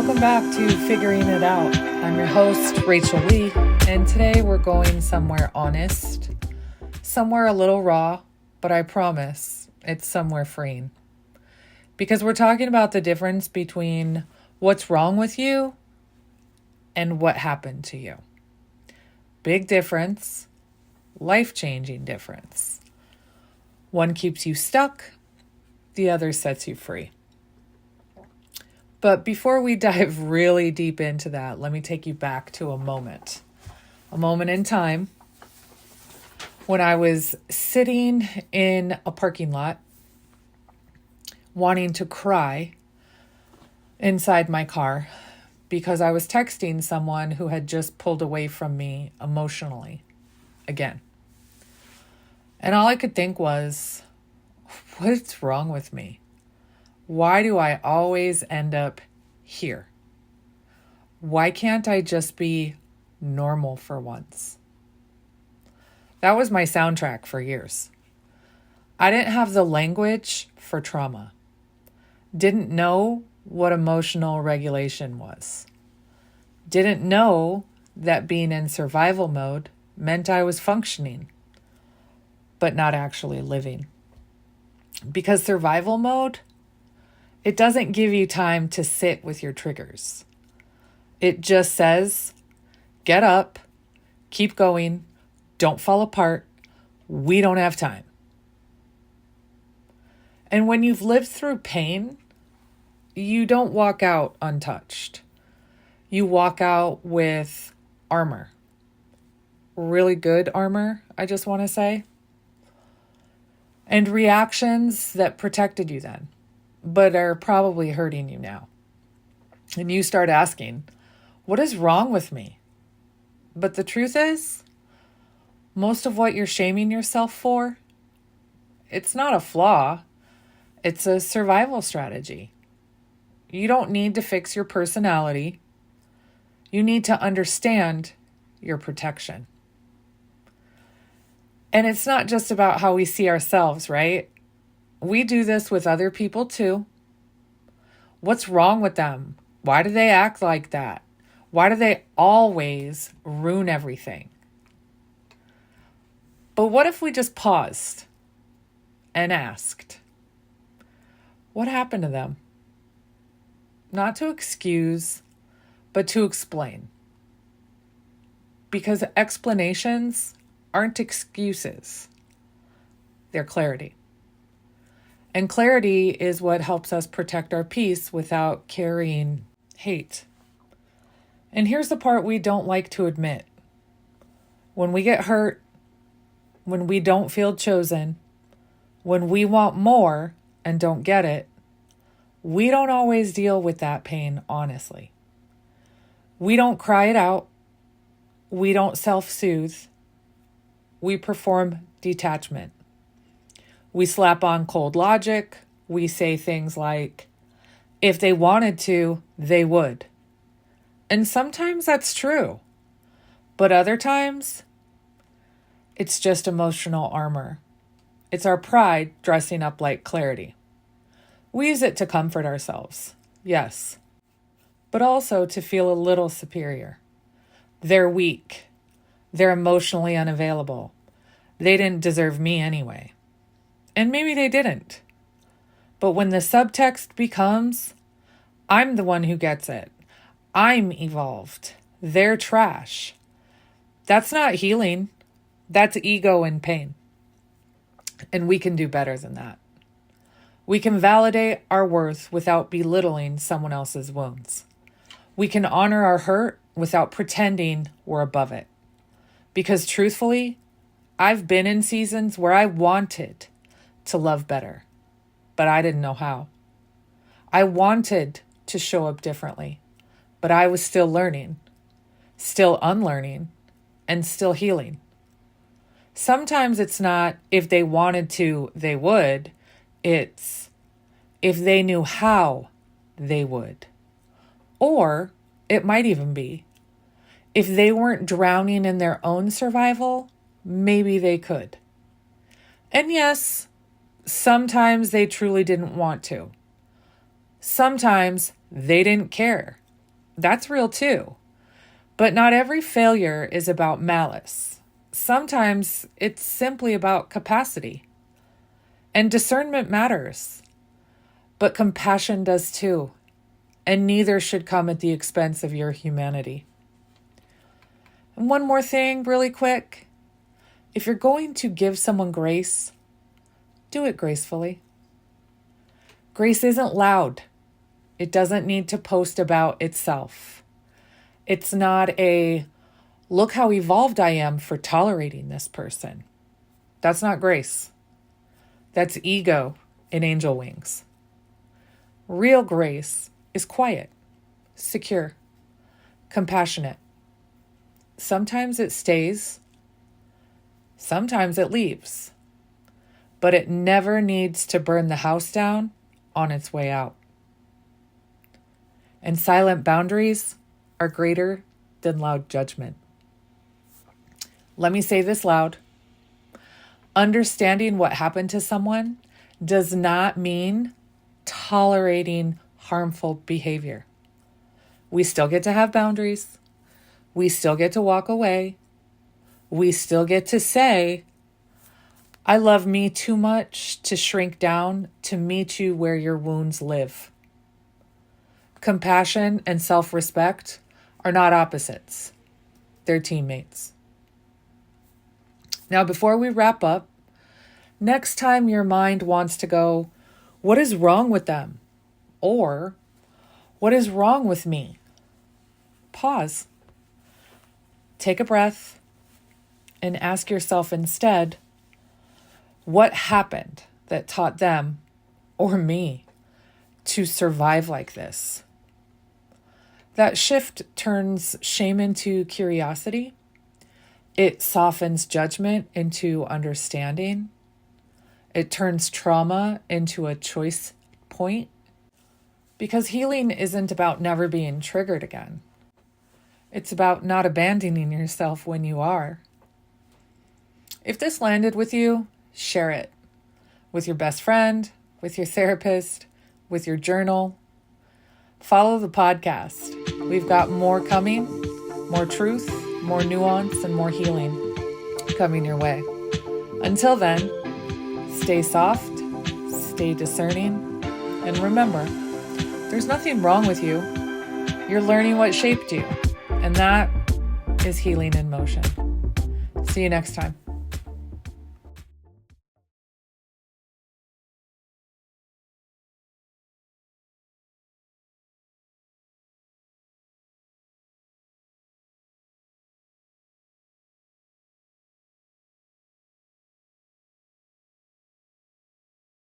Welcome back to Figuring It Out. I'm your host, Rachel Lee, and today we're going somewhere honest, somewhere a little raw, but I promise it's somewhere freeing. Because we're talking about the difference between what's wrong with you and what happened to you. Big difference, life-changing difference. One keeps you stuck, the other sets you free. But before we dive really deep into that, let me take you back to a moment in time when I was sitting in a parking lot wanting to cry inside my car because I was texting someone who had just pulled away from me emotionally again. And all I could think was, what's wrong with me? Why do I always end up here? Why can't I just be normal for once? That was my soundtrack for years. I didn't have the language for trauma. Didn't know what emotional regulation was. Didn't know that being in survival mode meant I was functioning, but not actually living. Because survival mode, it doesn't give you time to sit with your triggers. It just says, get up, keep going, don't fall apart, we don't have time. And when you've lived through pain, you don't walk out untouched. You walk out with armor. Really good armor, I just want to say. And reactions that protected you then, but are probably hurting you now. And you start asking, what is wrong with me? But the truth is, most of what you're shaming yourself for, it's not a flaw. It's a survival strategy. You don't need to fix your personality. You need to understand your protection. And it's not just about how we see ourselves, right? We do this with other people too. What's wrong with them? Why do they act like that? Why do they always ruin everything? But what if we just paused and asked, what happened to them? Not to excuse, but to explain. Because explanations aren't excuses. They're clarity. And clarity is what helps us protect our peace without carrying hate. And here's the part we don't like to admit. When we get hurt, when we don't feel chosen, when we want more and don't get it, we don't always deal with that pain honestly. We don't cry it out. We don't self-soothe. We perform detachment. We slap on cold logic. We say things like, if they wanted to, they would. And sometimes that's true. But other times, it's just emotional armor. It's our pride dressing up like clarity. We use it to comfort ourselves, yes, but also to feel a little superior. They're weak. They're emotionally unavailable. They didn't deserve me anyway. And maybe they didn't. But when the subtext becomes, I'm the one who gets it. I'm evolved. They're trash. That's not healing. That's ego and pain. And we can do better than that. We can validate our worth without belittling someone else's wounds. We can honor our hurt without pretending we're above it. Because truthfully, I've been in seasons where I wanted to love better, but I didn't know how. I wanted to show up differently, but I was still learning, still unlearning, and still healing. Sometimes it's not if they wanted to, they would. It's if they knew how, they would. Or it might even be if they weren't drowning in their own survival, maybe they could. And yes, sometimes they truly didn't want to. Sometimes they didn't care That's real too. But not every failure is about malice. Sometimes it's simply about capacity. And discernment matters. But compassion does too. And neither should come at the expense of your humanity. And one more thing, really quick. If you're going to give someone grace, do it gracefully. Grace isn't loud. It doesn't need to post about itself. It's not a, look how evolved I am for tolerating this person. That's not grace. That's ego in angel wings. Real grace is quiet, secure, compassionate. Sometimes it stays, sometimes it leaves, but it never needs to burn the house down on its way out. And silent boundaries are greater than loud judgment. Let me say this loud. Understanding what happened to someone does not mean tolerating harmful behavior. We still get to have boundaries. We still get to walk away. We still get to say, I love me too much to shrink down to meet you where your wounds live. Compassion and self-respect are not opposites. They're teammates. Now, before we wrap up, next time your mind wants to go, what is wrong with them? Or, what is wrong with me? Pause. Take a breath and ask yourself instead, what happened that taught them or me to survive like this? That shift turns shame into curiosity. It softens judgment into understanding. It turns trauma into a choice point. Because healing isn't about never being triggered again. It's about not abandoning yourself when you are. If this landed with you, share it with your best friend, with your therapist, with your journal. Follow the podcast. We've got more coming, more truth, more nuance, and more healing coming your way. Until then, stay soft, stay discerning, and remember, there's nothing wrong with you. You're learning what shaped you, and that is healing in motion. See you next time.